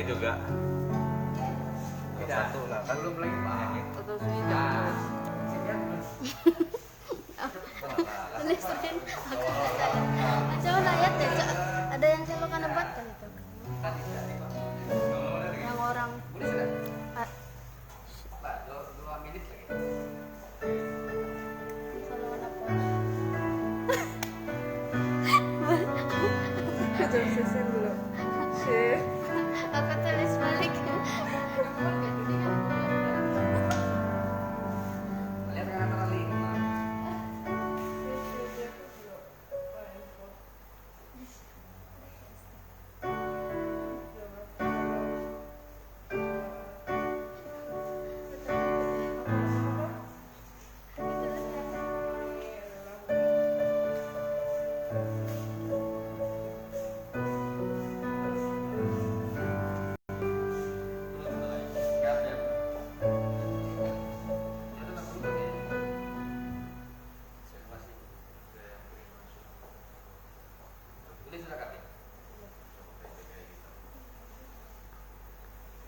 juga. Satu lah kan belum lagi Pak. Atau sudah. Tulisin. Coba lihat deh, ada yang coba kan buat kan itu. Yang orang. Dua menit lagi. Kalau ada Jam sesen dulu. Shit. aku tulis balik. Lihat kan antara link.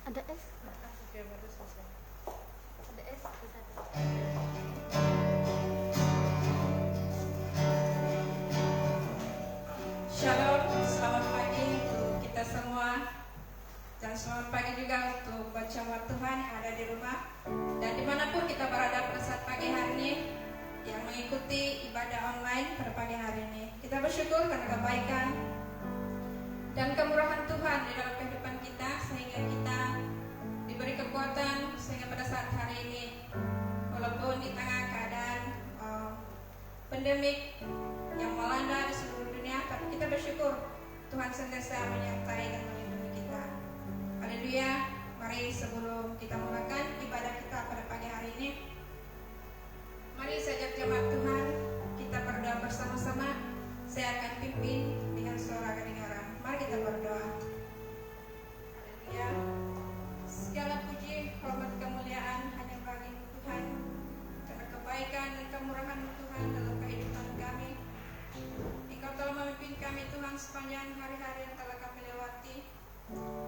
Ada S. Oke, baru selesai. Ada S. Shalom, selamat pagi untuk kita semua. Dan selamat pagi juga untuk jemaat Tuhan yang ada di rumah dan dimanapun kita berada pada saat pagi hari ini yang mengikuti ibadah online pada pagi hari ini. Kita bersyukur karena kebaikan dan kemurahan Tuhan di dalam kehidupan kita sehingga kita diberi kekuatan sehingga pada saat hari ini walaupun di tengah keadaan pandemik yang melanda di seluruh dunia, tapi kita bersyukur Tuhan senantiasa menyertai dan melindungi kita. Haleluya. Mari sebelum kita mulakan ibadah kita pada pagi hari ini, mari sajak jemaat Tuhan kita berdoa bersama-sama. Saya akan pimpin dengan suara kedengaran. Mari kita berdoa. Haleluya. Segala puji, hormat, kemuliaan hanya bagi Tuhan karena kebaikan dan kemurahan Tuhan dalam kehidupan kami. Engkau telah memimpin kami Tuhan sepanjang hari-hari yang telah kami lewati,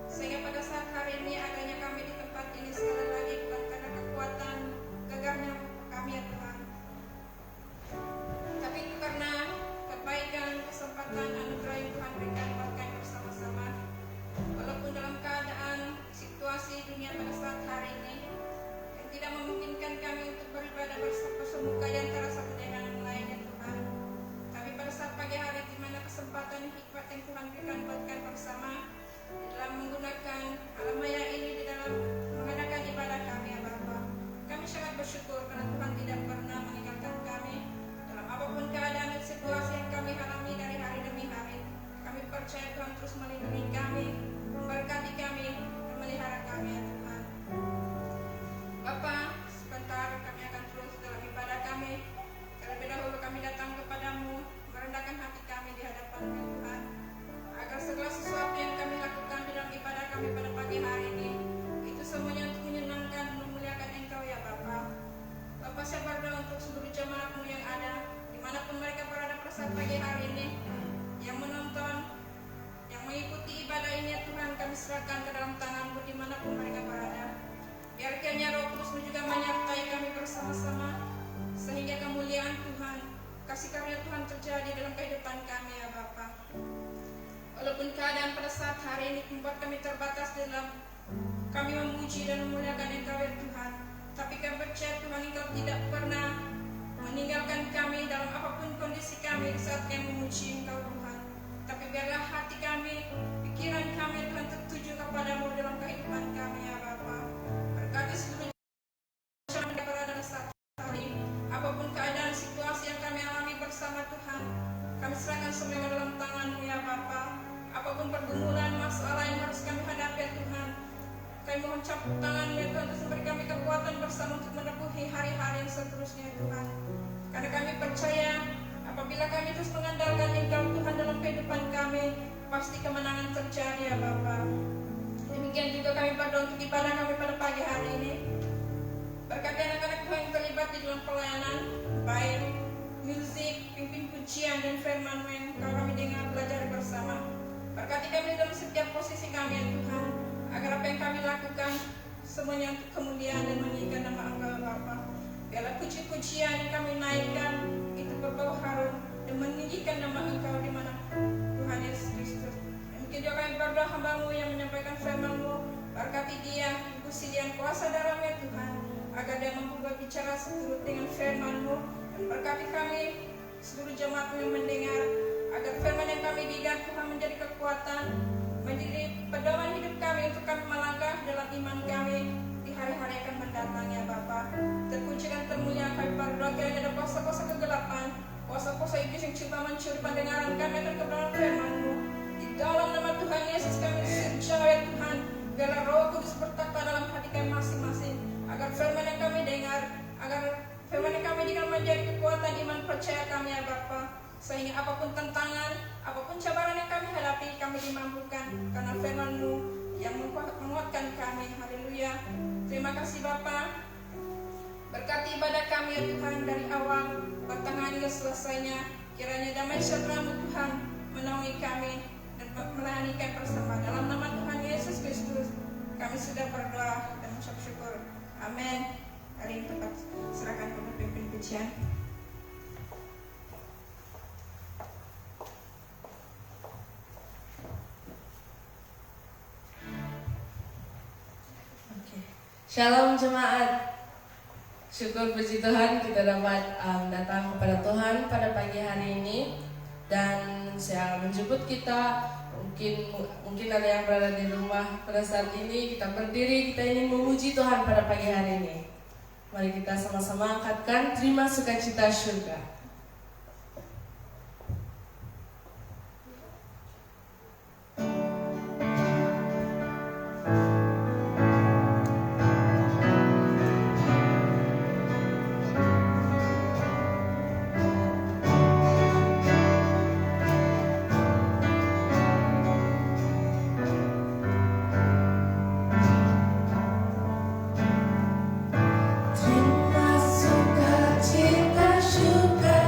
sehingga pada saat hari ini adanya kami di tempat ini sekali lagi bukan karena kekuatan gagahnya kami ya Tuhan, tapi karena kebaikan, kesempatan, anugerah yang Tuhan berikan buat kami bersama-sama. Walaupun dalam keadaan situasi dunia pada saat hari ini yang tidak memungkinkan kami untuk beribadah bersemuka di antara satu dengan yang lainnya Tuhan, tapi pada saat pagi hari di mana kesempatan hikmat yang Tuhan berikan buat kami bersama dalam menggunakan alam maya ini di dalam mengadakan ibadah kami ya Bapa, kami sangat bersyukur karena Tuhan tidak pernah meninggalkan kami dalam apapun keadaan dan situasi yang kami alami dari hari demi hari. Kami percaya Tuhan terus melindungi kami, memberkati kami, dan melihara kami ya Tuhan. Bapa, sebentar kami akan terus dalam ibadah kami. Terlebih dahulu kami datang kepadamu, merendahkan hati kami di hadapan-Mu Tuhan, agar segala sesuatu yang kami lakukan di dalam ibadah kami pada pagi hari ini, itu semuanya untuk menyenangkan dan memuliakan Engkau ya Bapa. Bapa, saya berdoa untuk seluruh jemaat-Mu yang ada, dimanapun mereka berada pada saat pagi hari ini, yang menonton, yang mengikuti ibadah ini ya Tuhan, kami serahkan ke dalam tangan-Mu dimanapun mereka berada. Biar kiranya Roh Kudus-Mu juga menyertai kami bersama-sama, sehingga kemuliaan Tuhan, kasih karunia Tuhan terjadi dalam kehidupan kami ya Bapa. Walaupun keadaan pada saat hari ini membuat kami terbatas dalam kami memuji dan memuliakan Engkau ya Tuhan, tapi kami percaya Tuhan Engkau tidak pernah meninggalkan kami dalam apapun kondisi kami di saat kami memuji Engkau Tuhan. Tapi biarlah hati kami, pikiran kami Tuhan tertuju kepadamu dalam kehidupan kami ya Bapa. Berkati seluruh jemaat yang berada pada saat hari, apapun keadaan situasi yang kami alami bersama Tuhan, kami serahkan semua dalam tangan-Mu ya Bapa. Apapun pergumulan, masalah yang harus kami hadapi ya Tuhan, kami mohon campur tangan-Mu ya Tuhan, terus memberi kami kekuatan bersama untuk menempuhi hari-hari yang seterusnya ya Tuhan. Karena kami percaya apabila kami terus mengandalkan Engkau Tuhan dalam kehidupan kami, pasti kemenangan terjadi ya Bapa. Demikian juga kami berdoa untuk ibadah kami pada pagi hari ini. Berkati anak-anak Tuhan yang terlibat di dalam pelayanan, baik musik, pimpin pujian dan firman-Mu yang kami dengar belajar bersama. Berkati kami dalam setiap posisi kami ya Tuhan. agar apa yang kami lakukan semuanya untuk kemuliaan dan meninggikan nama Engkau Bapa. Biarlah puji-pujian yang kami naikkan itu berbau harum dan meninggikan nama Engkau di mana Tuhan Yesus Kristus. Mungkin juga kami berdoa hamba-Mu yang menyampaikan firman-Mu, berkati dia, usi dia kuasa darahnya Tuhan, agar dia mampu berbicara seturut dengan firman-Mu, dan berkati kami seluruh jemaat yang mendengar, agar firman yang kami dengar Tuhan menjadi kekuatan, menjadi pedoman hidup kami untuk kami melangkah dalam iman kami di hari-hari akan mendatang ya Bapa. Terpuji dan termulia kami berdoa kiranya ada kuasa-kuasa kegelapan, kuasa-kuasa iblis yang coba mencuri pendengaran kami akan kebenaran firman-Mu. Di dalam nama Tuhan Yesus kami sujud ya Tuhan, biarlah Roh Kudus bertata dalam hati kami masing-masing, agar firman yang kami dengar, agar firman yang kami dengar menjadi kekuatan iman percaya kami ya Bapa, sehingga apapun tantangan, apapun cabaran yang kami hadapi, kami dimampukan karena firman-Mu yang menguatkan kami. Haleluya. Terima kasih Bapa. Berkati ibadah kami ya Tuhan dari awal, pertengahan hingga selesainya. Kiranya damai sejahtera-Mu Tuhan menaungi kami dan melayani kami bersama. Dalam nama Tuhan Yesus Kristus kami sudah berdoa dan mengucap syukur. Amin. Hari ini tempat serahkan kepada pimpin pujian. Shalom jemaat. Syukur puji Tuhan kita dapat datang kepada Tuhan pada pagi hari ini, dan saya menjemput kita. Mungkin ada yang berada di rumah pada saat ini. Kita berdiri, kita ingin memuji Tuhan pada pagi hari ini. Mari kita sama-sama angkatkan terima sukacita surga. Terima sukacita surga.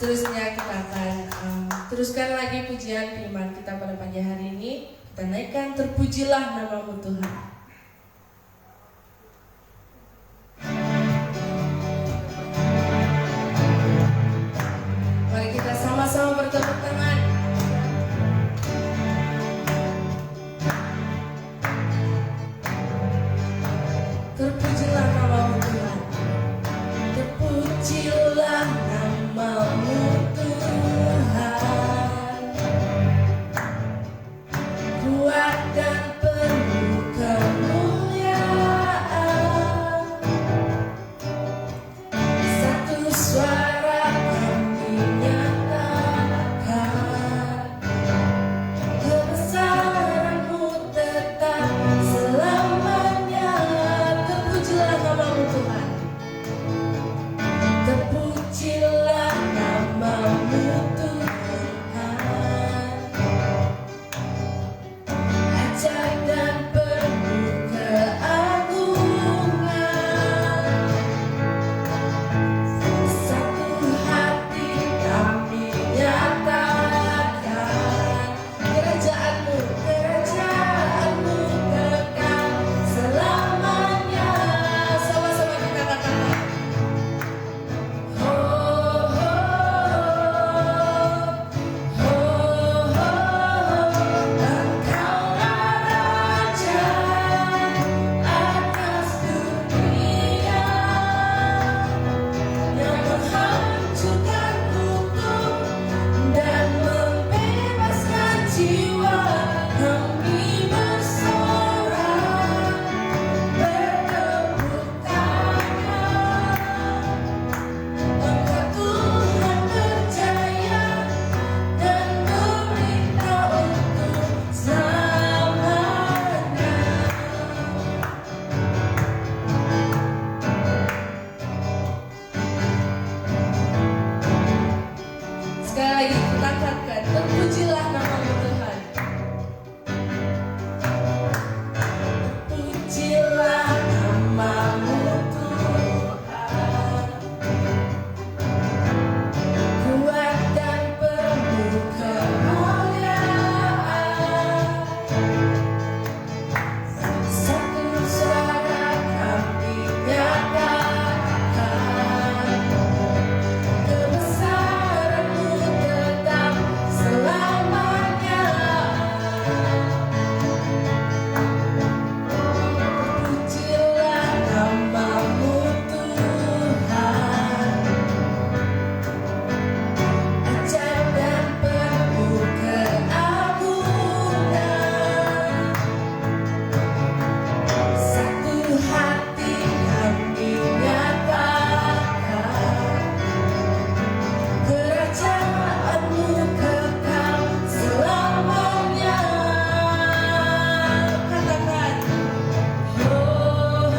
seterusnya kita akan teruskan lagi pujian firman kita pada pagi hari ini. Kita naikkan terpujilah namamu Tuhan. Mari kita sama-sama bertepuk tangan. Terpujilah namamu Tuhan. Terpujilah namamu Tuhan. Kuat dan penuh kemuliaan. Satu suara kami nyatakan kebesaran-Mu tetap selamanya. Terpujilah namamu Tuhan. Terpujilah namamu Tuhan. Ajaib dan penuh keagungan. Satu hati kami nyatakan kerajaan-Mu kekal selamanya. Sama-sama kita katakan. Oh, oh, oh, oh, Engkaulah Raja atas dunia yang menghancurkan hukum dan membebaskan jiwa. Kami bersorak bertepuk tangan. Engkau Tuhan berjaya dan berita untuk selamanya. Sekali lagi kita katakan, terpujilah namamu Tuhan. Terpujilah namamu Tuhan. Kuat dan penuh kemuliaan. Satu suara kami nyatakan kebesaran-Mu tetap selamanya. Terpujilah namamu Tuhan. Ajaib dan penuh keagungan. Satu hati kami nyatakan kerajaan-Mu kekal selamanya. Katakan. Oh, oh,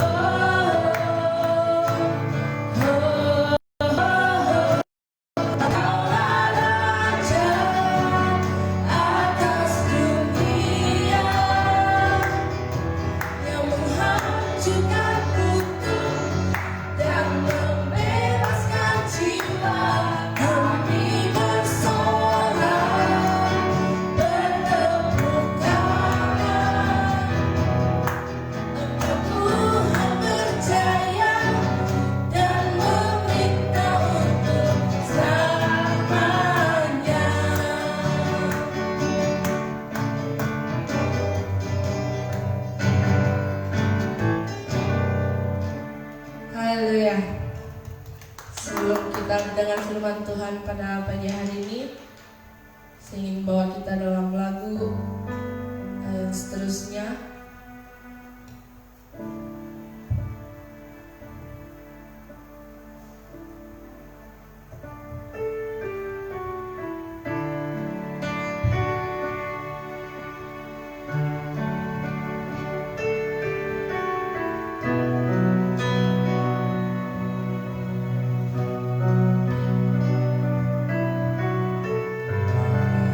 oh, oh, Engkaulah Raja atas dunia yang menghancurkan hukum dan membebaskan jiwa. Kami bersorak bertepuk tangan. Engkau Tuhan berjaya dan memerintah untuk selamanya. Haleluya. Sebelum kita mendengar firman Tuhan pada pagi hari ini, saya ingin bawa kita dalam lagu yang seterusnya.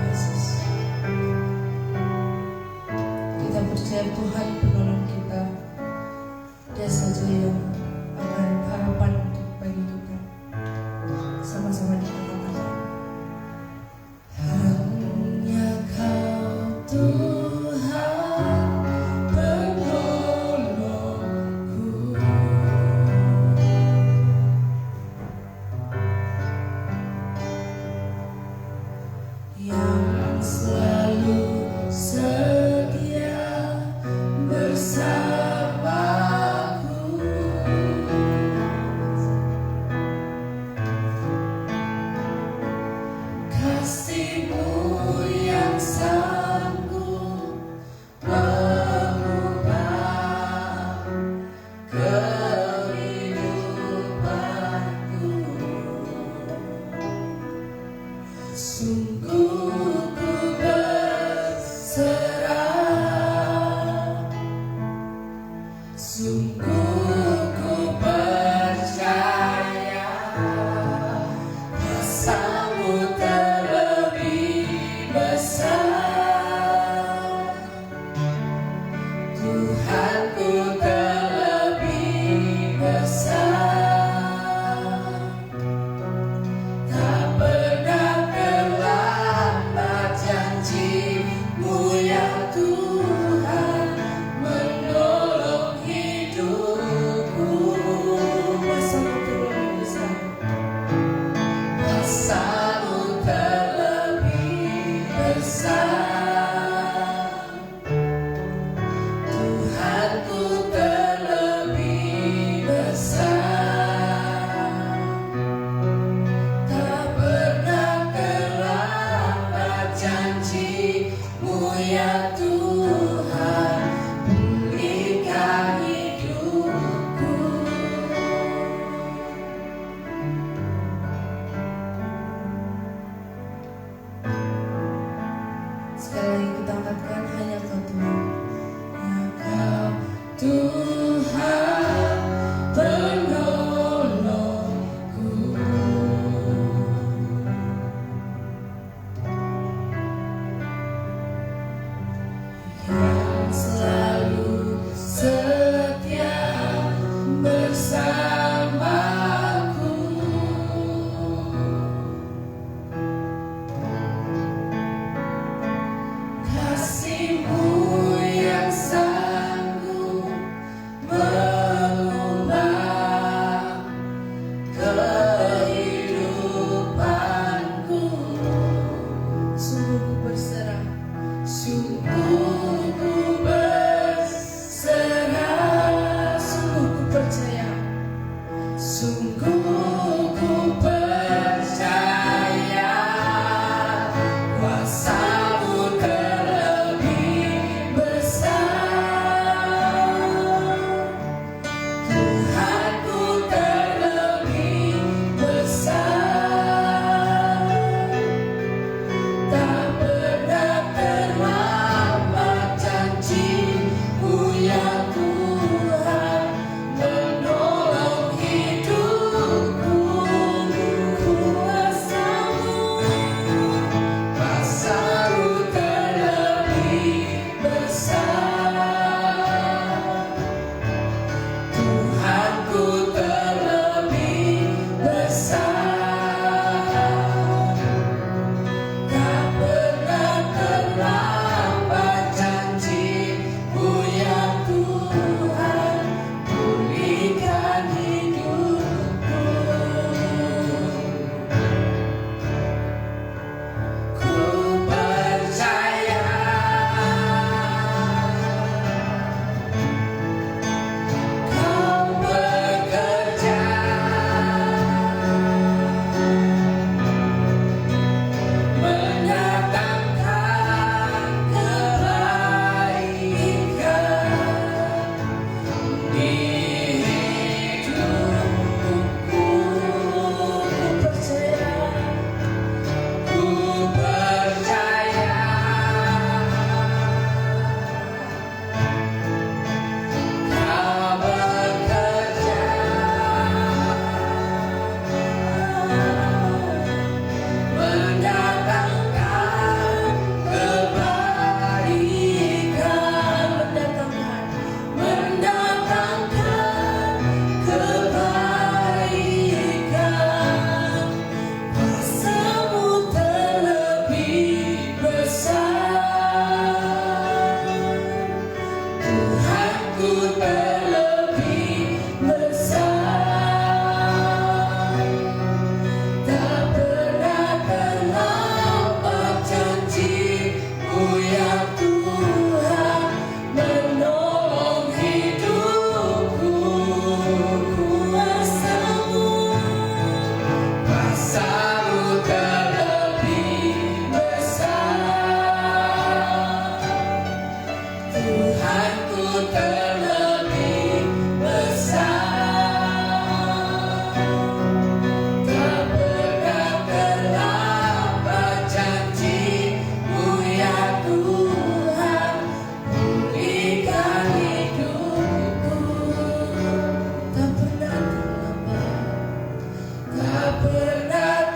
Yesus. Kita percaya Tuhan penolong kita. Dia saja yang akan harapan bagi kita. Sama-sama kita katakan.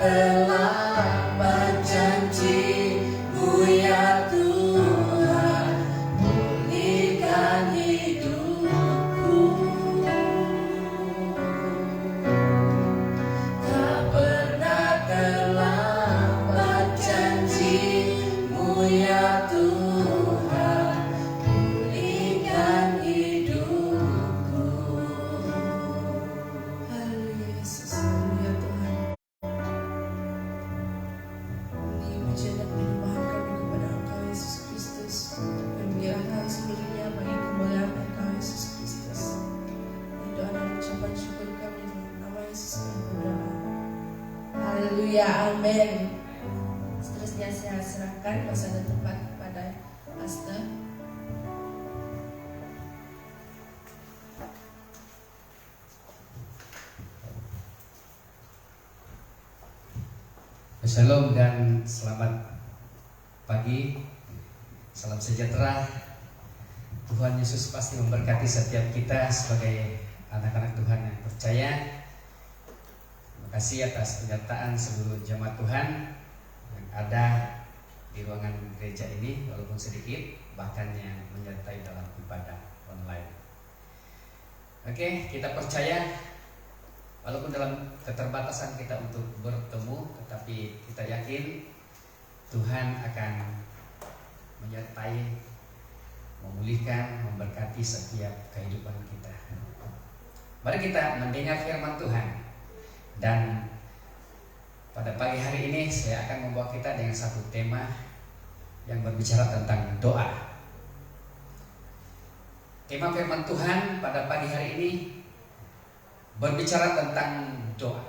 terlambat janji-Mu ya Tuhan, pulihkan hidupku. Tak pernah terlambat janji-Mu ya Tuhan, pulihkan hidupku. Haleluya Yesus, haleluya Tuhan. Ini pujian dan penyembahan kami kepada Engkau Yesus Kristus, dan biarkan seluruhnya bagi kemuliaan Engkau Yesus Kristus. Ini doa dan ucapan syukur kami dalam nama Yesus kami berdoa. Haleluya, amin. Seterusnya saya serahkan masa dan tempat kepada Pastor. Shalom dan selamat pagi, salam sejahtera. Tuhan Yesus pasti memberkati setiap kita sebagai anak-anak Tuhan yang percaya. Terima kasih atas penyertaan seluruh jemaat Tuhan yang ada di ruangan gereja ini, walaupun sedikit, bahkan yang menyertai dalam ibadah online. Oke, kita percaya walaupun dalam keterbatasan kita untuk bertemu, tetapi kita yakin Tuhan akan menyertai, memulihkan, memberkati setiap kehidupan kita. Mari kita mendengar firman Tuhan. Dan pada pagi hari ini saya akan membawa kita dengan satu tema yang berbicara tentang doa. Tema firman Tuhan pada pagi hari ini berbicara tentang doa.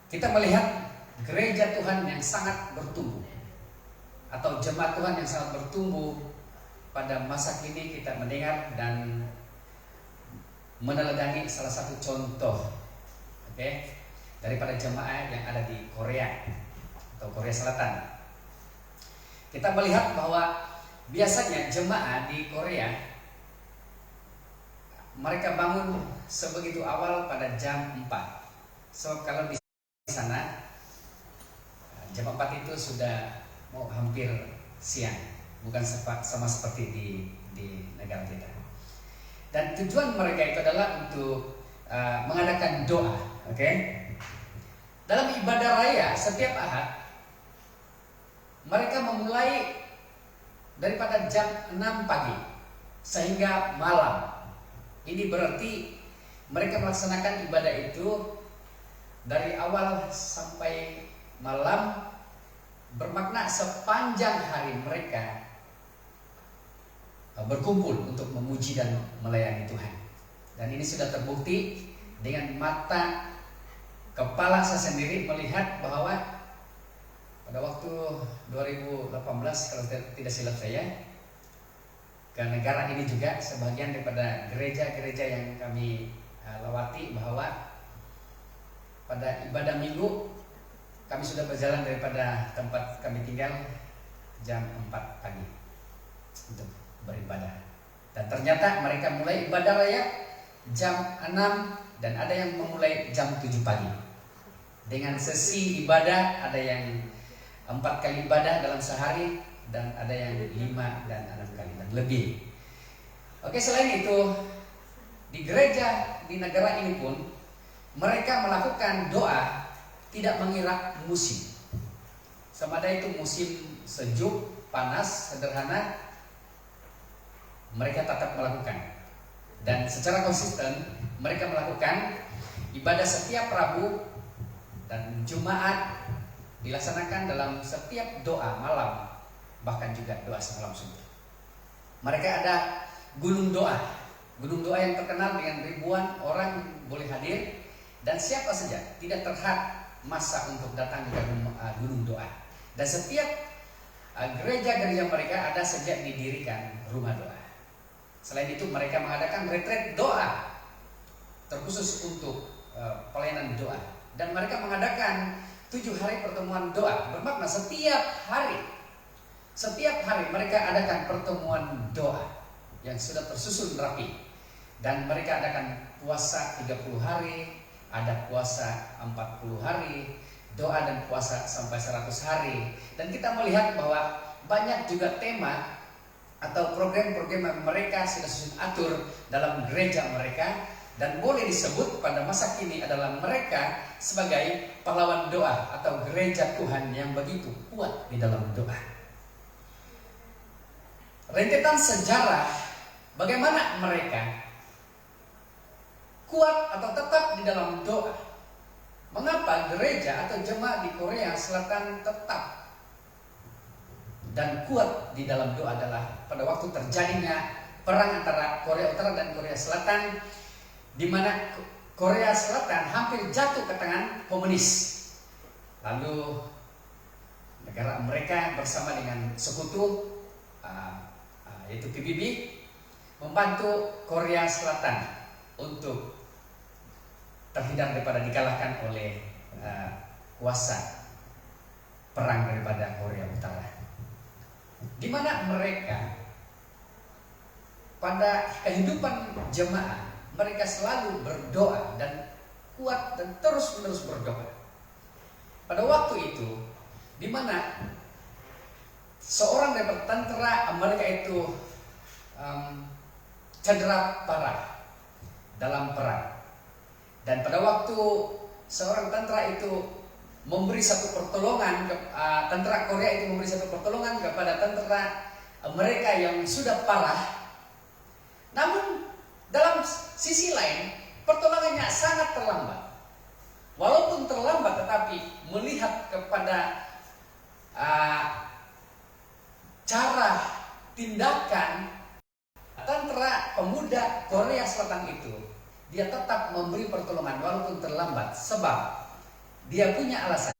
Kita melihat gereja Tuhan yang sangat bertumbuh, atau jemaat Tuhan yang sangat bertumbuh pada masa kini. Kita mendengar dan meneladani salah satu contoh, daripada jemaat yang ada di Korea atau Korea Selatan. Kita melihat bahwa biasanya jemaat di Korea mereka bangun sebegitu awal pada jam 4. So kalau di sana jam 4 itu sudah mau hampir siang, bukan sama seperti di negara kita. Dan tujuan mereka itu adalah untuk mengadakan doa, Dalam ibadah raya setiap Ahad mereka memulai daripada jam 6 pagi sehingga malam. Ini berarti mereka melaksanakan ibadah itu dari awal sampai malam, bermakna sepanjang hari mereka berkumpul untuk memuji dan melayani Tuhan. Dan ini sudah terbukti dengan mata kepala saya sendiri melihat bahwa pada waktu 2018 kalau tidak silap saya, ke negara ini juga sebagian daripada gereja-gereja yang kami lewati, bahwa pada ibadah minggu kami sudah berjalan daripada tempat kami tinggal jam 4 pagi untuk beribadah. Dan ternyata mereka mulai ibadah raya jam 6 dan ada yang memulai jam 7 pagi. Dengan sesi ibadah ada yang 4 kali ibadah dalam sehari, dan ada yang 5 dan 6 kali dan lebih. Selain itu di gereja di negara ini pun mereka melakukan doa tidak mengira musim. Sama ada itu musim sejuk, panas, sederhana, mereka tetap melakukan. Dan secara konsisten mereka melakukan ibadah setiap Rabu dan Jumat dilaksanakan dalam setiap doa malam, bahkan juga doa semalam suntuk. Mereka ada gunung doa yang terkenal dengan ribuan orang boleh hadir, dan siapa saja tidak terhad masa untuk datang ke gunung doa. Dan setiap gereja-gereja mereka ada sejak didirikan rumah doa. Selain itu mereka mengadakan retret doa terkhusus untuk pelayanan doa, dan mereka mengadakan 7 hari pertemuan doa, bermakna setiap hari mereka adakan pertemuan doa yang sudah tersusun rapi. Dan mereka adakan puasa 30 hari, ada puasa 40 hari, doa dan puasa sampai 100 hari. Dan kita melihat bahwa banyak juga tema atau program-program yang mereka sudah susun atur dalam gereja mereka, dan boleh disebut pada masa kini adalah mereka sebagai pahlawan doa atau gereja Tuhan yang begitu kuat di dalam doa. Rentetan sejarah bagaimana mereka kuat atau tetap di dalam doa. Mengapa gereja atau jemaat di Korea Selatan tetap dan kuat di dalam doa adalah pada waktu terjadinya perang antara Korea Utara dan Korea Selatan, di mana Korea Selatan hampir jatuh ke tangan komunis. Lalu negara mereka bersama dengan sekutu yaitu PBB membantu Korea Selatan untuk terhindar daripada dikalahkan oleh kuasa perang daripada Korea Utara, di mana mereka pada kehidupan jemaah mereka selalu berdoa dan kuat dan terus-menerus berdoa. Pada waktu itu, di mana seorang dari tentara Amerika itu cedera parah dalam perang. Dan pada waktu seorang tentara itu memberi satu pertolongan, tentara Korea itu memberi satu pertolongan kepada tentara mereka yang sudah parah. Namun dalam sisi lain pertolongannya sangat terlambat. Walaupun terlambat, tetapi melihat kepada cara tindakan tentara pemuda Korea Selatan itu, dia tetap memberi pertolongan walaupun terlambat, sebab dia punya alasan.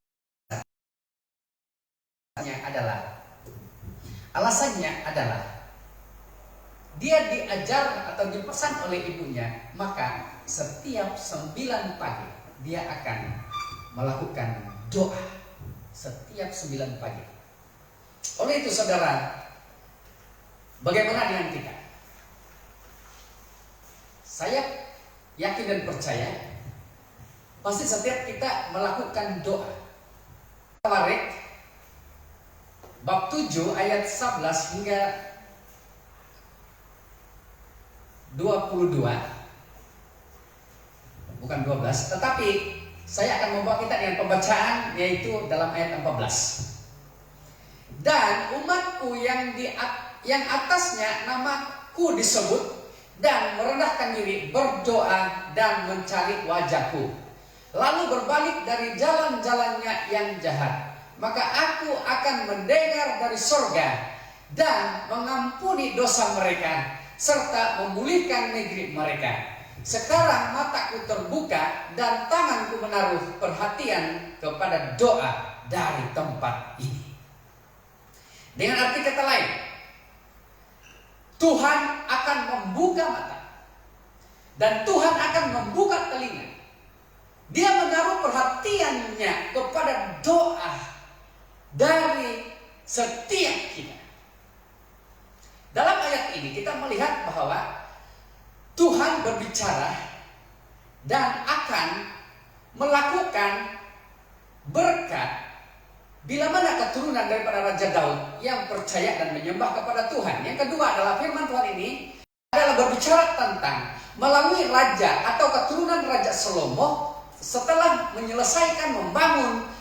Alasannya adalah dia diajar atau dipesan oleh ibunya, maka setiap 9 pagi dia akan melakukan doa setiap 9 pagi. Oleh itu saudara, bagaimana dengan kita? Saya yakin dan percaya pasti setiap kita melakukan doa. Tawarik bab 7 ayat 11 hingga 22, bukan 12, tetapi saya akan membawa kita dengan pembacaan yaitu dalam ayat 14. Dan umatku yang atasnya namaku disebut dan merendahkan diri, berdoa dan mencari wajahku, lalu berbalik dari jalan-jalannya yang jahat, maka aku akan mendengar dari sorga dan mengampuni dosa mereka serta memulihkan negeri mereka. Sekarang mataku terbuka dan tanganku menaruh perhatian kepada doa dari tempat ini. Dengan arti kata lain, Tuhan akan membuka mata dan Tuhan akan membuka telinga. Dia menaruh perhatiannya kepada doa dari setiap kita. Dalam ayat ini kita melihat bahwa Tuhan berbicara dan akan melakukan berkat bila mana keturunan daripada Raja Daud yang percaya dan menyembah kepada Tuhan. Yang kedua adalah firman Tuhan ini adalah berbicara tentang melalui raja atau keturunan Raja Salomo setelah menyelesaikan membangun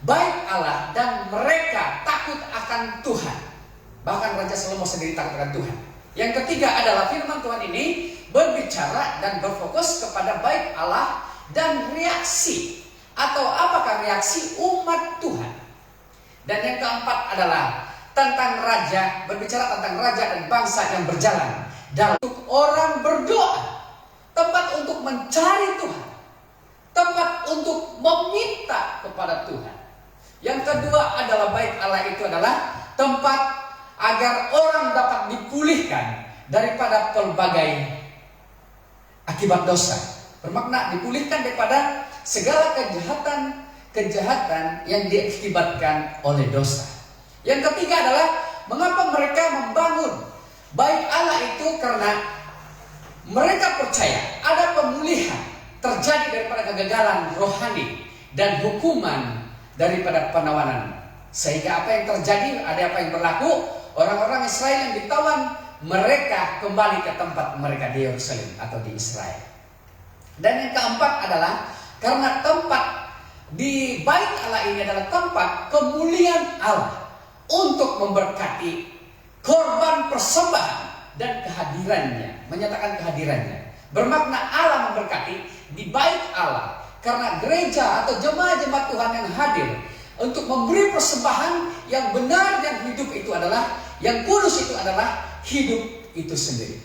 bait Allah dan mereka takut akan Tuhan. Bahkan Raja Salomo sendiri takut akan Tuhan. Yang ketiga adalah firman Tuhan ini berbicara dan berfokus kepada bait Allah dan reaksi atau apakah reaksi umat Tuhan. Dan yang keempat adalah tentang raja, berbicara tentang raja dan bangsa yang berjalan dalam untuk orang berdoa, tempat untuk mencari Tuhan, tempat untuk meminta kepada Tuhan. Yang kedua adalah bait Allah itu adalah tempat agar orang dapat dipulihkan daripada pelbagai akibat dosa. Bermakna dipulihkan daripada segala kejahatan yang diakibatkan oleh dosa. Yang ketiga adalah mengapa mereka membangun bait Allah itu, karena mereka percaya ada pemulihan terjadi daripada kegagalan rohani dan hukuman daripada penawanan. Sehingga apa yang terjadi, ada apa yang berlaku, orang-orang Israel yang ditawan, mereka kembali ke tempat mereka di Yerusalem atau di Israel. Dan yang keempat adalah karena tempat di bait Allah ini adalah tempat kemuliaan Allah untuk memberkati korban persembahan dan kehadirannya, menyatakan kehadirannya. Bermakna Allah memberkati di bait Allah karena gereja atau jemaat-jemaat Tuhan yang hadir untuk memberi persembahan yang benar dan hidup itu adalah, yang kudus itu adalah hidup itu sendiri.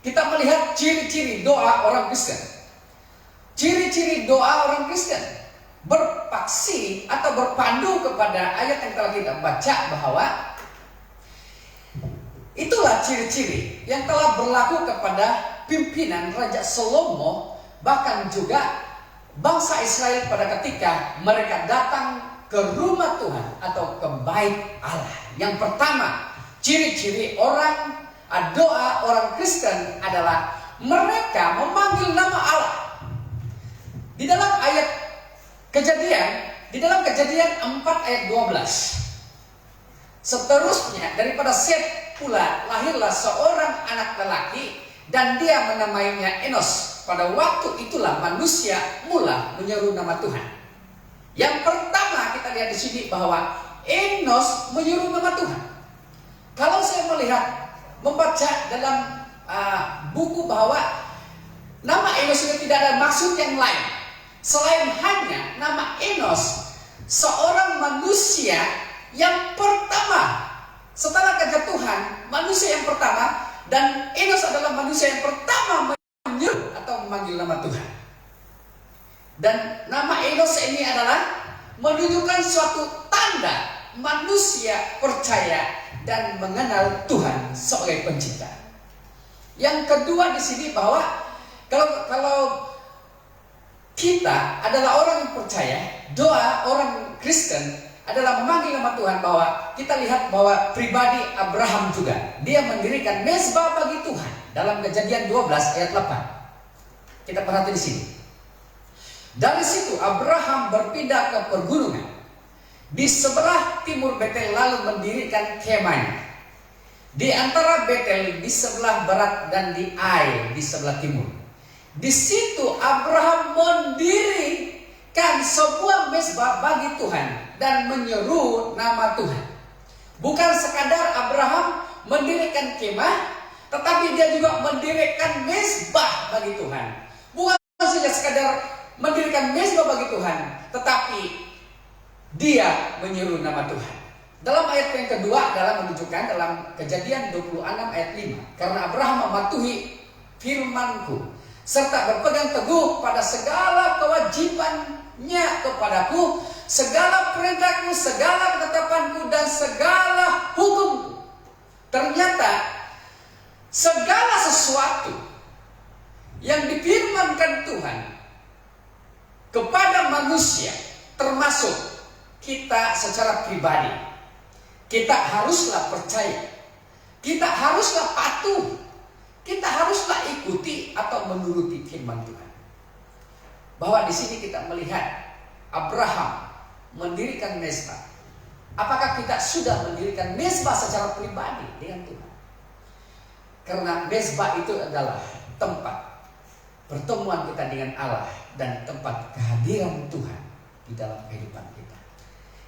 Kita melihat ciri-ciri doa orang Kristen. Ciri-ciri doa orang Kristen berpaksi atau berpandu kepada ayat yang telah kita baca, bahwa itulah ciri-ciri yang telah berlaku kepada pimpinan Raja Salomo, bahkan juga bangsa Israel pada ketika mereka datang ke rumah Tuhan atau ke bait Allah. Yang pertama, ciri-ciri orang doa orang Kristen adalah mereka memanggil nama Allah. Di dalam ayat Kejadian, di dalam Kejadian 4 ayat 12. Seterusnya daripada Set pula lahirlah seorang anak lelaki dan dia menamainya Enos. Pada waktu itulah manusia mula menyeru nama Tuhan. Yang pertama kita lihat di sini bahwa Enos menyeru nama Tuhan. Kalau saya melihat, membaca dalam buku bahwa nama Enos ini tidak ada maksud yang lain selain hanya nama Enos, seorang manusia yang pertama setelah kejatuhan, manusia yang pertama, dan Enos adalah manusia yang pertama menyeru atau memanggil nama Tuhan. Dan nama Enos ini adalah menunjukkan suatu tanda manusia percaya dan mengenal Tuhan sebagai pencipta. Yang kedua di sini bahwa kalau kita adalah orang yang percaya, doa orang Kristen adalah memanggil nama Tuhan, bahwa kita lihat bahwa pribadi Abraham juga, dia mendirikan mezbah bagi Tuhan dalam Kejadian 12 ayat 8. Kita perhati di sini. Dari situ Abraham berpindah ke pergunungan di sebelah timur Betel, lalu mendirikan kemahnya di antara Betel di sebelah barat dan di Ai di sebelah timur. Di situ Abraham mendirikan sebuah mezbah bagi Tuhan dan menyeru nama Tuhan. Bukan sekadar Abraham mendirikan kemah, tetapi dia juga mendirikan mezbah bagi Tuhan. Bukan saja sekadar mendirikan mezbah bagi Tuhan, tetapi dia menyeru nama Tuhan. Dalam ayat yang kedua adalah menunjukkan dalam Kejadian 26 ayat 5. Karena Abraham mematuhi firman-Ku serta berpegang teguh pada segala kewajibannya kepadaku, segala perintahku, segala ketetapanku, dan segala hukumku. Ternyata segala sesuatu yang difirmankan Tuhan kepada manusia, termasuk kita secara pribadi, kita haruslah percaya, kita haruslah patuh, kita haruslah ikuti atau menuruti firman Tuhan. Bahwa di sini kita melihat Abraham mendirikan mezbah. Apakah kita sudah mendirikan mezbah secara pribadi dengan Tuhan? Karena mezbah itu adalah tempat pertemuan kita dengan Allah dan tempat kehadiran Tuhan di dalam kehidupan kita.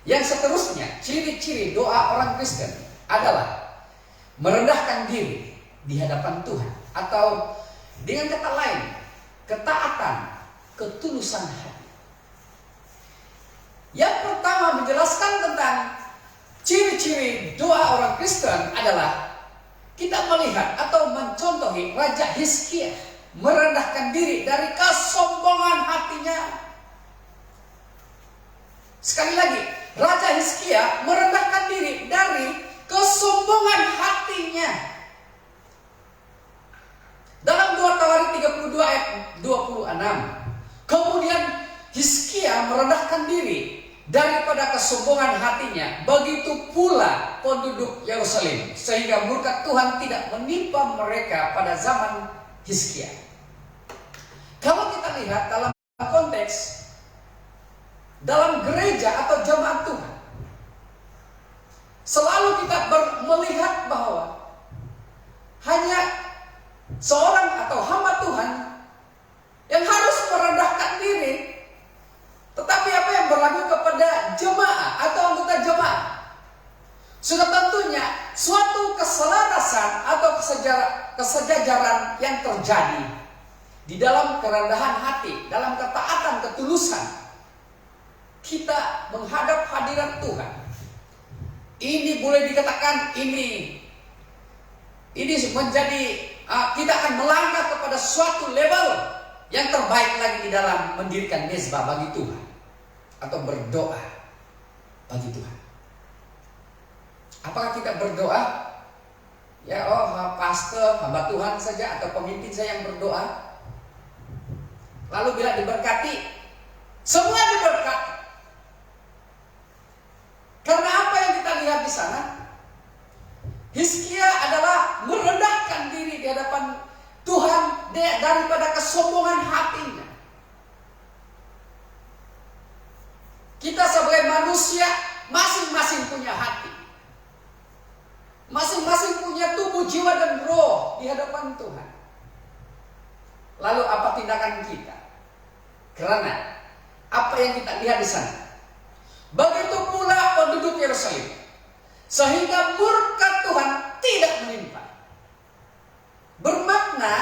Yang seterusnya, ciri-ciri doa orang Kristen adalah merendahkan diri di hadapan Tuhan, atau dengan kata lain, ketaatan, ketulusan hati. Yang pertama menjelaskan tentang ciri-ciri doa orang Kristen adalah kita melihat atau mencontohi Raja Hizkia merendahkan diri dari kesombongan hatinya. Sekali lagi, Raja Hizkia merendahkan diri dari kesombongan hatinya. Dalam 2 Tawarik 32 ayat 26, kemudian Hizkia merendahkan diri daripada kesombongan hatinya, begitu pula penduduk Yerusalem, sehingga murka Tuhan tidak menimpa mereka pada zaman Hizkia. Kalau kita lihat dalam konteks dalam gereja atau jemaat Tuhan, selalu kita melihat bahwa hanya seorang atau hamba Tuhan yang harus merendahkan diri. Tetapi apa yang berlaku kepada jemaah atau anggota jemaah? Sudah tentunya suatu keselarasan atau kesejajaran yang terjadi di dalam kerendahan hati, dalam ketaatan, ketulusan. Kita menghadap hadirat Tuhan. Ini boleh dikatakan ini menjadi kita akan melangkah kepada suatu level yang terbaik lagi di dalam mendirikan mezbah bagi Tuhan atau berdoa bagi Tuhan. Apakah kita berdoa? Ya, pastor, hamba Tuhan saja atau pemimpin saya yang berdoa. Lalu bila diberkati, semua diberkati. Karena apa yang kita lihat di sana? Hizkia adalah merendahkan diri di hadapan Tuhan daripada kesombongan hatinya. Kita sebagai manusia masing-masing punya hati. Masing-masing punya tubuh, jiwa, dan roh di hadapan Tuhan. Lalu apa tindakan kita? Karena apa yang kita lihat di sana? Begitu pula penduduk Yerusalem, sehingga murka Tuhan tidak menimpa. Bermakna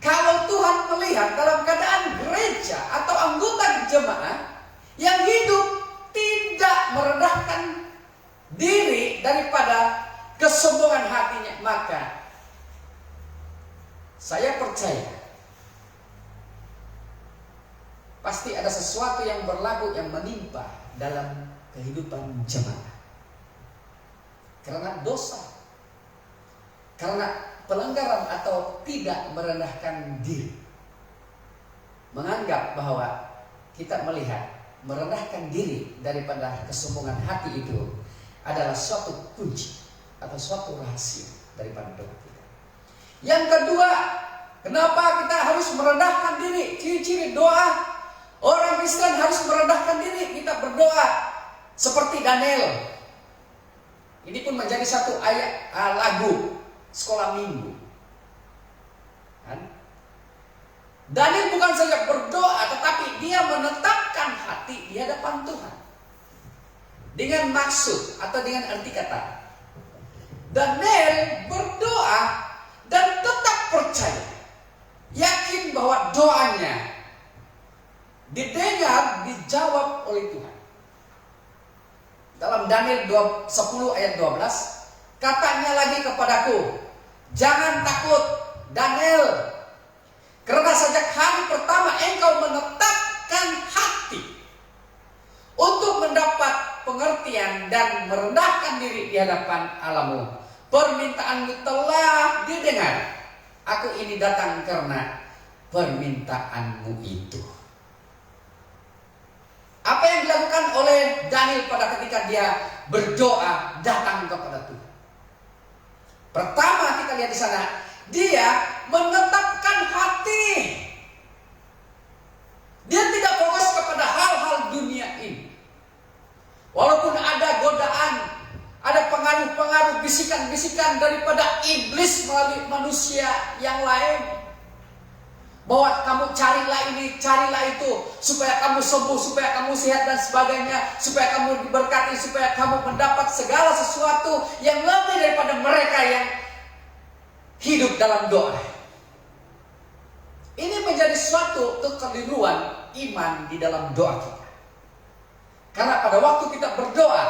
kalau Tuhan melihat dalam keadaan gereja atau anggota jemaah yang hidup tidak merendahkan diri daripada kesombongan hatinya, maka saya percaya pasti ada sesuatu yang berlaku yang menimpa dalam kehidupan jemaah. Karena dosa, karena pelanggaran atau tidak merendahkan diri. Menganggap bahwa kita melihat merendahkan diri daripada kesombongan hati itu adalah suatu kunci atau suatu rahasia daripada doa kita. Yang kedua, kenapa kita harus merendahkan diri? Ciri-ciri doa orang Kristen harus merendahkan diri. Kita berdoa seperti Daniel. Ini pun menjadi satu ayat lagu sekolah minggu. Kan? Daniel bukan saja berdoa, tetapi dia menetapkan hati di hadapan Tuhan dengan maksud atau dengan arti kata. Daniel berdoa dan tetap percaya, yakin bahwa doanya didengar, dijawab oleh Tuhan. Dalam Daniel 10 ayat 12, katanya lagi kepadaku, jangan takut Daniel, karena sejak hari pertama engkau menetapkan hati untuk mendapat pengertian dan merendahkan diri di hadapan Allahmu. Permintaanmu telah didengar. Aku ini datang karena permintaanmu itu. Apa yang dilakukan oleh Daniel pada ketika dia berdoa datang kepada Tuhan? Pertama kita lihat di sana, dia menetapkan hati. Dia tidak fokus kepada hal-hal dunia ini. Walaupun ada godaan, ada pengaruh-pengaruh, bisikan-bisikan daripada iblis melalui manusia yang lain. Bahwa kamu carilah ini, carilah itu, supaya kamu sembuh, supaya kamu sehat dan sebagainya, supaya kamu diberkati, supaya kamu mendapat segala sesuatu yang lebih daripada mereka yang hidup dalam doa. Ini menjadi suatu kekeliruan iman di dalam doa kita. Karena pada waktu kita berdoa,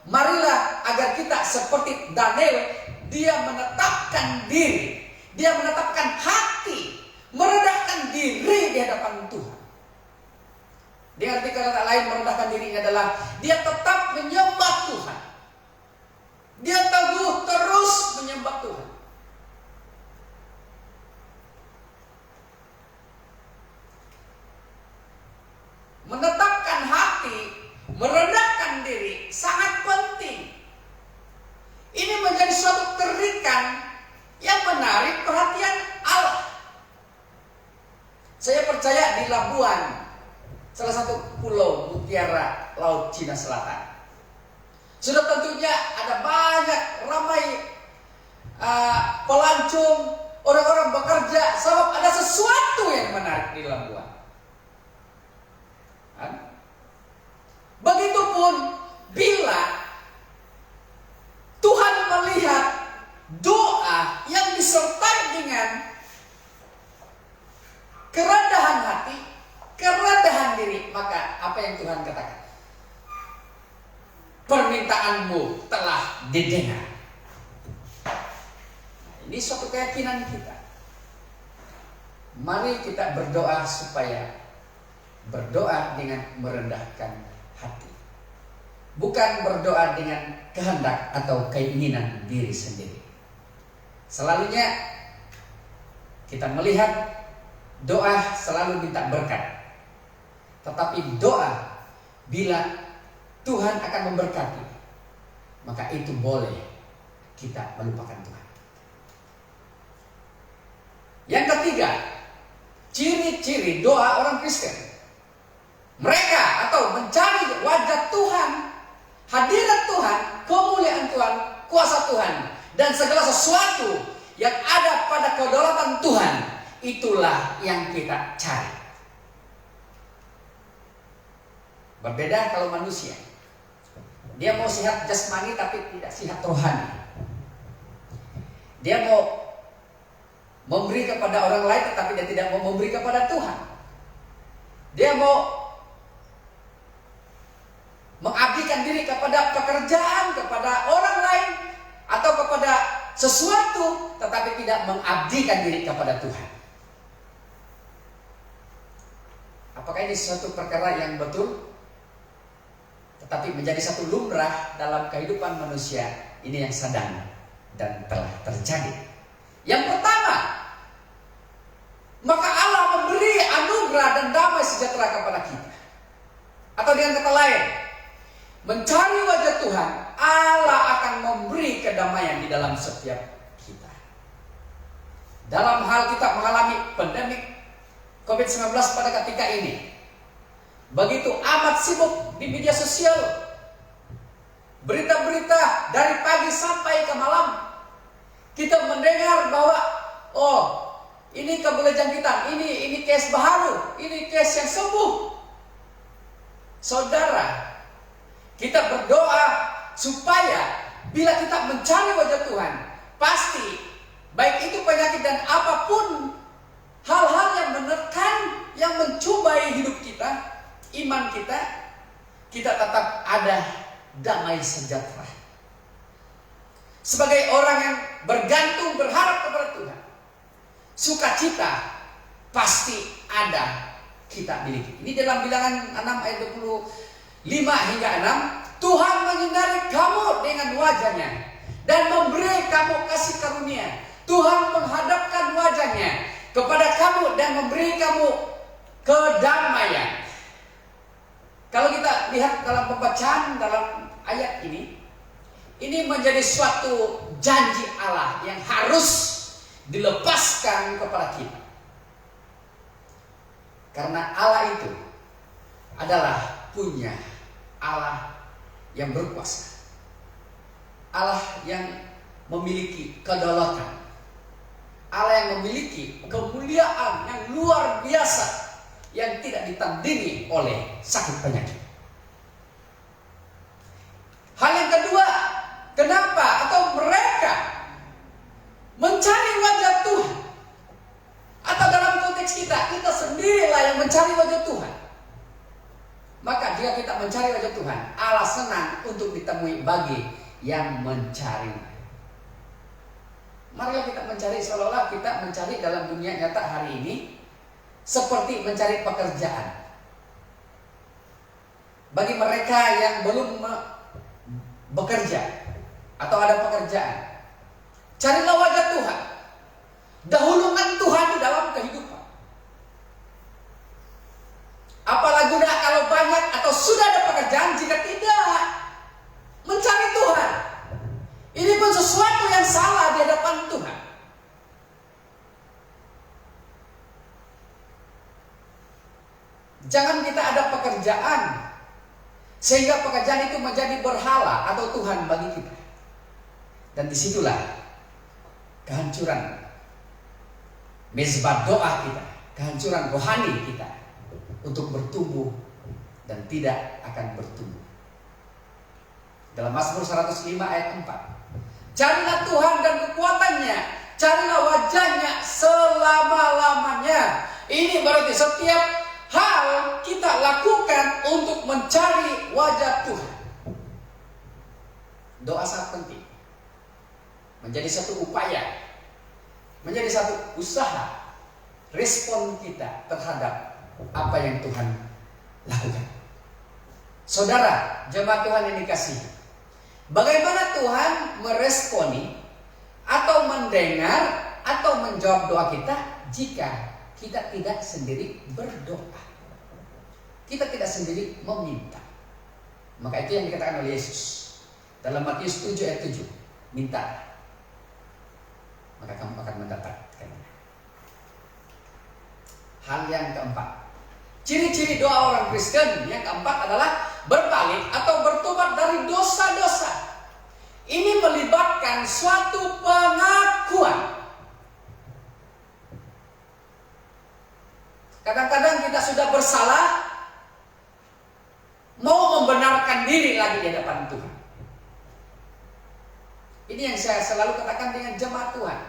marilah agar kita seperti Daniel, dia menetapkan diri, dia menetapkan hati, merendahkan diri di hadapan Tuhan. Dengan arti kata lain, merendahkan diri adalah dia tetap menyembah Tuhan. Dia teguh terus menyembah Tuhan. Menetapkan hati, merendahkan diri sangat penting. Ini menjadi suatu terikan yang menarik perhatian Allah. Saya percaya Mutiara Laut Cina Selatan. Sudah tentunya ada banyak ramai pelancong, orang-orang bekerja, sebab ada sesuatu yang menarik di Labuan. Begitupun bila Tuhan melihat doa yang disertai dengan kerendahan hati, kerendahan diri, maka apa yang Tuhan katakan? Permintaanmu telah didengar. Ini suatu keyakinan kita. Mari kita berdoa supaya berdoa dengan merendahkan hati. Bukan berdoa dengan kehendak atau keinginan diri sendiri. Selalunya kita melihat doa selalu minta berkat. Tetapi doa bila Tuhan akan memberkati, maka itu boleh kita melupakan Tuhan. Yang ketiga, ciri-ciri doa orang Kristen. Mereka atau mencari wajah Tuhan, hadirat Tuhan, kemuliaan Tuhan, kuasa Tuhan, dan segala sesuatu yang ada pada kedaulatan Tuhan, itulah yang kita cari. Berbeda kalau manusia. Dia mau sehat jasmani tapi tidak sehat rohani. Dia mau memberi kepada orang lain tetapi dia tidak mau memberi kepada Tuhan. Dia mau mengabdikan diri kepada pekerjaan, kepada orang lain, atau kepada sesuatu, tetapi tidak mengabdikan diri kepada Tuhan. Apakah ini suatu perkara yang betul? Tetapi menjadi satu lumrah dalam kehidupan manusia. Ini yang sedang dan telah terjadi. Yang pertama, maka Allah memberi anugerah dan damai sejahtera kepada kita. Atau dengan kata lain, mencari wajah Tuhan, Allah akan memberi kedamaian di dalam setiap kita. Dalam hal kita mengalami pandemi COVID-19 pada ketika ini, begitu amat sibuk di media sosial, berita-berita dari pagi sampai ke malam, kita mendengar bahwa ini keboleh jangkitan, ini case baru, ini case yang sembuh. Saudara, kita berdoa supaya bila kita mencari wajah Tuhan, pasti baik itu penyakit dan apapun hal-hal yang menekan, yang mencubai hidup kita, iman kita tetap ada damai sejahtera. Sebagai orang yang bergantung, berharap kepada Tuhan, sukacita pasti ada kita miliki. Ini dalam Bilangan 6 ayat 25 hingga 6. Tuhan menyinari kamu dengan wajahnya dan memberi kamu kasih karunia. Tuhan menghadapkan wajahnya kepada kamu dan memberi kamu kedamaian. Kalau kita lihat dalam pembacaan dalam ayat ini menjadi suatu janji Allah yang harus dilepaskan kepada kita. Karena Allah itu adalah punya Allah yang berkuasa. Allah yang memiliki kedaulatan. Allah yang memiliki kemuliaan yang luar biasa, yang tidak ditandingi oleh sakit penyakit. Hal yang kedua, kenapa atau mereka mencari wajah Tuhan? Atau dalam konteks kita sendirilah yang mencari wajah Tuhan. Maka jika kita mencari wajah Tuhan, Allah senang untuk ditemui bagi yang mencari. Marilah kita mencari, seolah-olah kita mencari dalam dunia nyata hari ini seperti mencari pekerjaan. Bagi mereka yang belum bekerja atau ada pekerjaan, carilah wajah Tuhan. Dahulukan Tuhan di dalam kehidupan. Apalah guna kalau banyak atau sudah ada pekerjaan jika tidak mencari Tuhan. Ini pun sesuatu yang salah di hadapan Tuhan. Jangan kita ada pekerjaan Sehingga pekerjaan itu menjadi berhala atau Tuhan bagi kita. Dan disitulah kehancuran mezbah doa kita, kehancuran rohani kita untuk bertumbuh dan tidak akan bertumbuh. Dalam Mazmur 105 ayat 4, carilah Tuhan dan kekuatannya, carilah wajahnya selama-lamanya. Ini berarti setiap hal kita lakukan untuk mencari wajah Tuhan. Doa sangat penting, menjadi satu upaya, menjadi satu usaha, respon kita terhadap apa yang Tuhan lakukan. Saudara, jemaat Tuhan yang dikasihi, bagaimana Tuhan meresponi atau mendengar atau menjawab doa kita jika kita tidak sendiri berdoa, kita tidak sendiri meminta? Maka itu yang dikatakan oleh Yesus dalam Matius 7 ayat 7, minta maka kamu akan mendapatkan. Hal yang keempat, ciri-ciri doa orang Kristen yang keempat adalah berbalik atau bertobat dari dosa-dosa. Ini melibatkan suatu pengakuan. Kadang-kadang kita sudah bersalah, mau membenarkan diri lagi di hadapan Tuhan. Ini yang saya selalu katakan dengan jemaat Tuhan.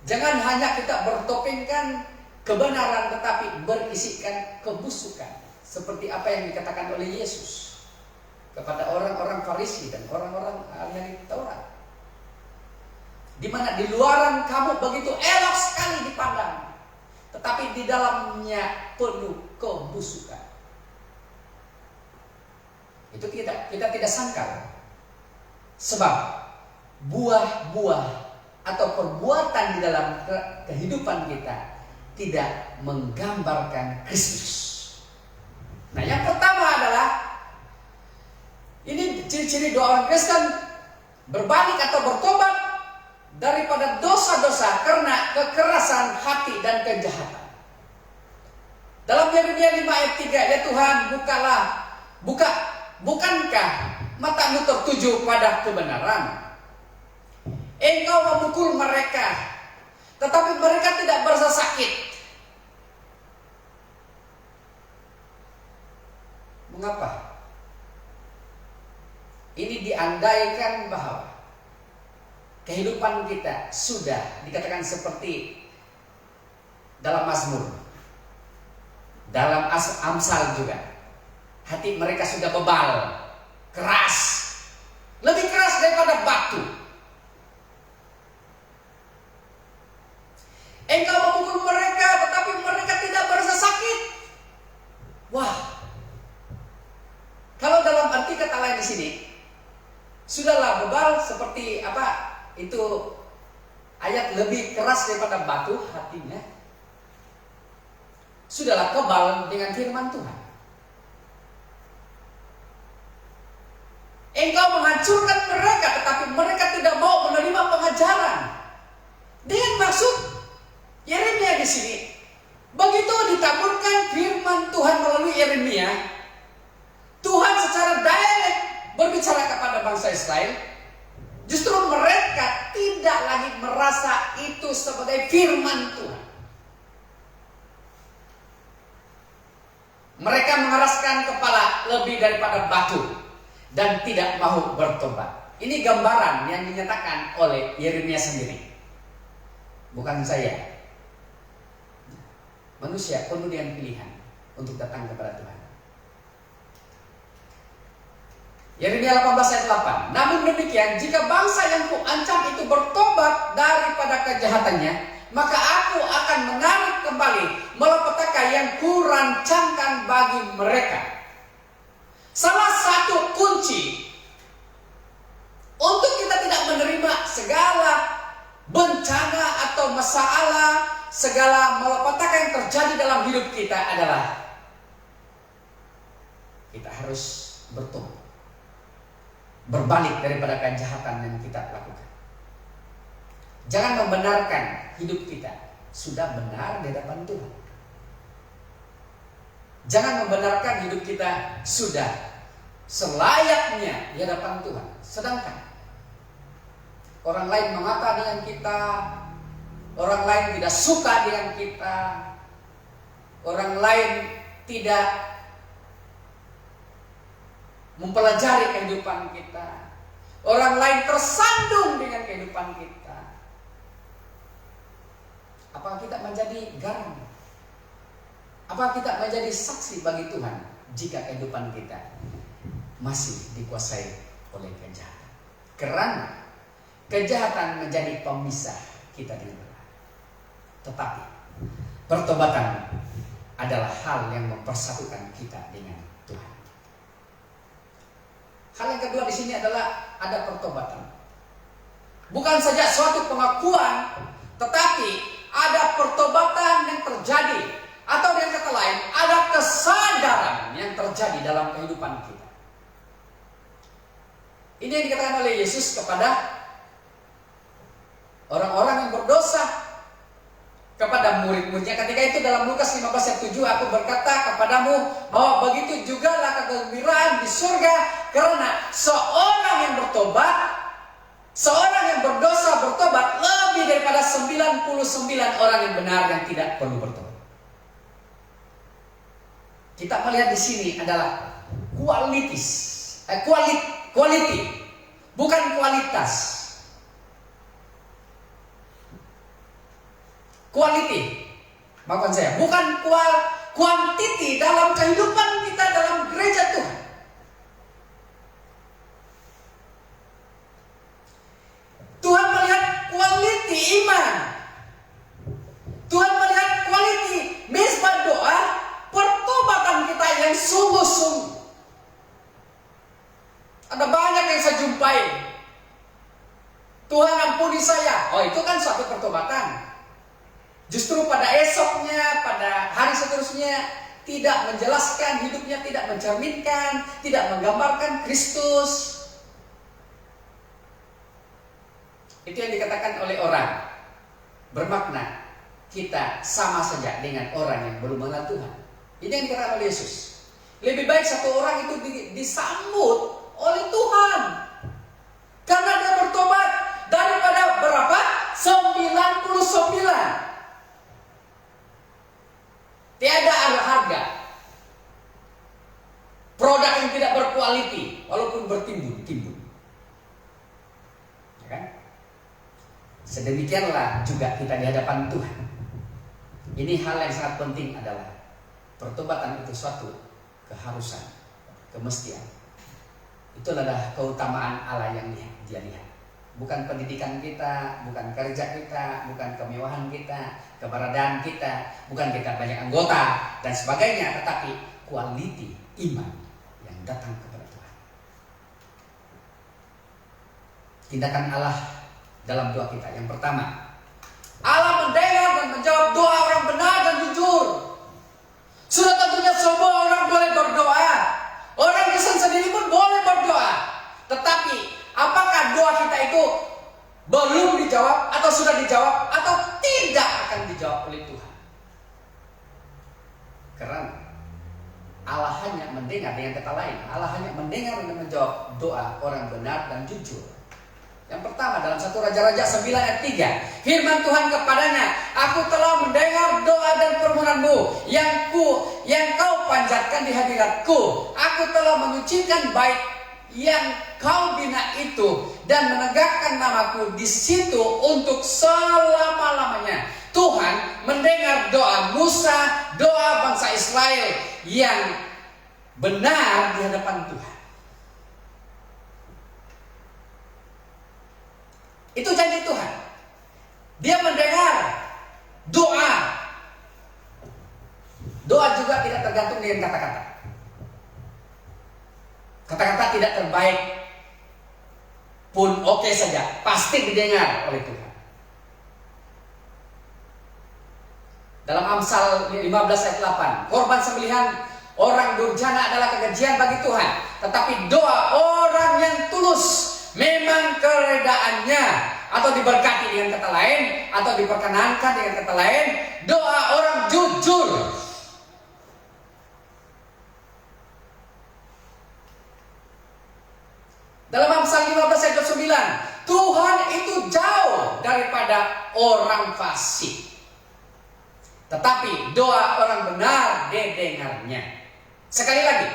Jangan hanya kita bertopengkan kebenaran tetapi berisikan kebusukan, seperti apa yang dikatakan oleh Yesus kepada orang-orang Farisi dan orang-orang ahli Taurat, di mana di luaran kamu begitu elok sekali dipandang, tetapi di dalamnya penuh kebusukan. Itu kita tidak sangkal, sebab buah-buah atau perbuatan di dalam kehidupan kita tidak menggambarkan Kristus. Nah, yang pertama adalah ini ciri-ciri doa orang Kristen, berbalik atau bertobat daripada dosa-dosa karena kekerasan hati dan kejahatan. Dalam Yeremia 5 ayat 3, ya Tuhan, bukankah matamu tertuju pada kebenaran? Engkau memukul mereka, tetapi mereka tidak merasa sakit. Mengapa? Ini diandaikan bahwa kehidupan kita sudah dikatakan seperti dalam Mazmur, dalam Amsal juga. Hati mereka sudah bebal, keras, lebih keras daripada batu. Engkau memukul mereka, tetapi mereka tidak merasa sakit. Wah, kalau dalam arti kata lain di sini, sudahlah bebal seperti apa itu ayat, lebih keras daripada batu hatinya. Sudahlah kebal dengan firman Tuhan. Engkau menghancurkan mereka, tetapi mereka tidak mau menerima pengajaran. Dengan maksud Yeremia di sini, begitu ditaburkan firman Tuhan melalui Yeremia, Tuhan secara direct berbicara kepada bangsa Israel. Justru mereka tidak lagi merasa itu sebagai firman Tuhan. Mereka mengeraskan kepala lebih daripada batu dan tidak mau bertobat. Ini gambaran yang dinyatakan oleh Yeremia sendiri, bukan saya. Manusia penuh dengan pilihan untuk datang kepada Tuhan. Yeremia 18 ayat 8. Namun demikian, jika bangsa yang kuancam itu bertobat daripada kejahatannya, maka aku akan menarik kembali malapetaka yang kurancangkan bagi mereka. Salah satu kunci untuk kita tidak menerima segala bencana atau masalah, segala malapetaka yang terjadi dalam hidup kita adalah kita harus bertobat, berbalik daripada kejahatan yang kita lakukan. Jangan membenarkan hidup kita sudah benar di hadapan Tuhan. Jangan membenarkan hidup kita sudah selayaknya di hadapan Tuhan. Sedangkan orang lain mengata dengan kita, orang lain tidak suka dengan kita, orang lain tidak mempelajari kehidupan kita, orang lain tersandung dengan kehidupan kita. Apakah kita menjadi garam? Apakah kita menjadi saksi bagi Tuhan jika kehidupan kita masih dikuasai oleh kejahatan? Karena kejahatan menjadi pemisah kita dengan Tuhan. Tetapi pertobatan adalah hal yang mempersatukan kita dengan Tuhan. Hal yang kedua di sini adalah ada pertobatan. Bukan saja suatu pengakuan, tetapi ada pertobatan yang terjadi. Atau dengan kata lain, ada kesadaran yang terjadi dalam kehidupan kita. Ini yang dikatakan oleh Yesus kepada orang-orang yang berdosa, kepada murid-muridnya. Ketika itu dalam Lukas 15 ayat 7, aku berkata kepadamu bahwa begitu jugalah kegembiraan di surga, karena seorang yang bertobat, seorang yang berdosa bertobat lebih daripada 99 orang yang benar yang tidak perlu bertobat. Kita melihat di sini adalah quality, bukan kualitas. Quality, maafkan saya, bukan quantity dalam kehidupan kita dalam gereja Tuhan. Tuhan melihat quality iman. Tuhan melihat quality mezbah doa, pertobatan kita yang sungguh-sungguh. Ada banyak yang saya jumpai, Tuhan ampuni saya. Oh, itu kan suatu pertobatan. Justru pada esoknya, pada hari seterusnya tidak menjelaskan hidupnya, tidak mencerminkan, tidak menggambarkan Kristus. Itu yang dikatakan oleh orang, bermakna kita sama saja dengan orang yang belum mengenal Tuhan. Ini yang dikatakan oleh Yesus. Lebih baik satu orang itu disambut oleh Tuhan karena dia bertobat daripada berapa? 99. Tiada ada harga produk yang tidak berkualiti walaupun bertimbun. Ya kan? Sedemikianlah juga kita di hadapan Tuhan. Ini hal yang sangat penting adalah pertobatan itu suatu keharusan, kemestian. Itu adalah keutamaan Allah yang Dia lihat. Bukan pendidikan kita, bukan kerja kita, bukan kemewahan kita, keberadaan kita, bukan kita banyak anggota dan sebagainya, tetapi quality iman yang datang kepada Tuhan. Tindakan Allah dalam doa kita. Yang pertama, Allah mendengar dan menjawab doa orang benar dan jujur. Sudah tentunya semua orang boleh berdoa. Orang Kristen sendiri pun boleh berdoa. Tetapi apakah doa kita itu belum dijawab atau sudah dijawab atau tidak akan dijawab oleh Tuhan? Karena Allah hanya mendengar, dengan kata lain, Allah hanya mendengar dan menjawab doa orang benar dan jujur. Yang pertama dalam 1 Raja-Raja 9 ayat 3, firman Tuhan kepadanya, aku telah mendengar doa dan permohonanmu yang kau panjatkan di hadiratku. Aku telah menyucikan bait yang kau bina itu dan menegakkan namaku di situ untuk selama-lamanya. Tuhan mendengar doa Musa, doa bangsa Israel yang benar di hadapan Tuhan. Itu janji Tuhan. Dia mendengar doa. Doa juga tidak tergantung dengan kata-kata. Kata-kata tidak terbaik pun oke saja, pasti didengar oleh Tuhan. Dalam Amsal 15 ayat 8, korban sembelihan orang durjana adalah kekejian bagi Tuhan, tetapi doa orang yang tulus memang keredaannya, atau diberkati dengan kata lain, atau diperkenankan dengan kata lain, doa orang jujur Dalam Amsal 15 ayat 9, Tuhan itu jauh daripada orang fasik, tetapi doa orang benar didengarnya. Sekali lagi,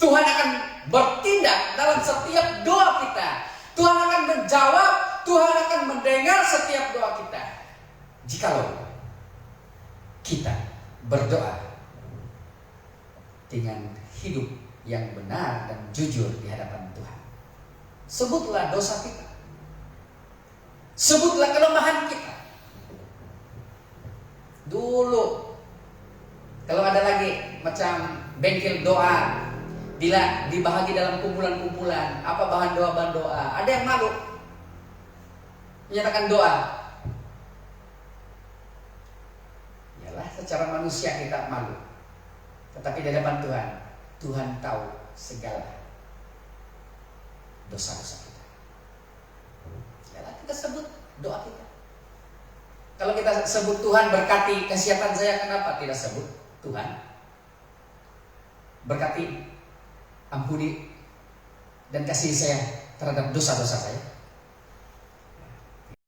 Tuhan akan bertindak dalam setiap doa kita. Tuhan akan menjawab, Tuhan akan mendengar setiap doa kita, jikalau kita berdoa dengan hidup yang benar dan jujur di hadapan Tuhan. Sebutlah dosa kita, sebutlah kelemahan kita. Dulu kalau ada lagi macam bengkel doa, bila dibahagi dalam kumpulan-kumpulan, apa bahan doa, ada yang malu menyatakan doa. Yalah, secara manusia kita malu, tetapi di hadapan Tuhan, Tuhan tahu segala dosa-dosa kita. Yalah, kita sebut doa kita. Kalau kita sebut Tuhan berkati kesehatan saya, kenapa tidak sebut Tuhan berkati, ampuni dan kasih saya terhadap dosa-dosa saya?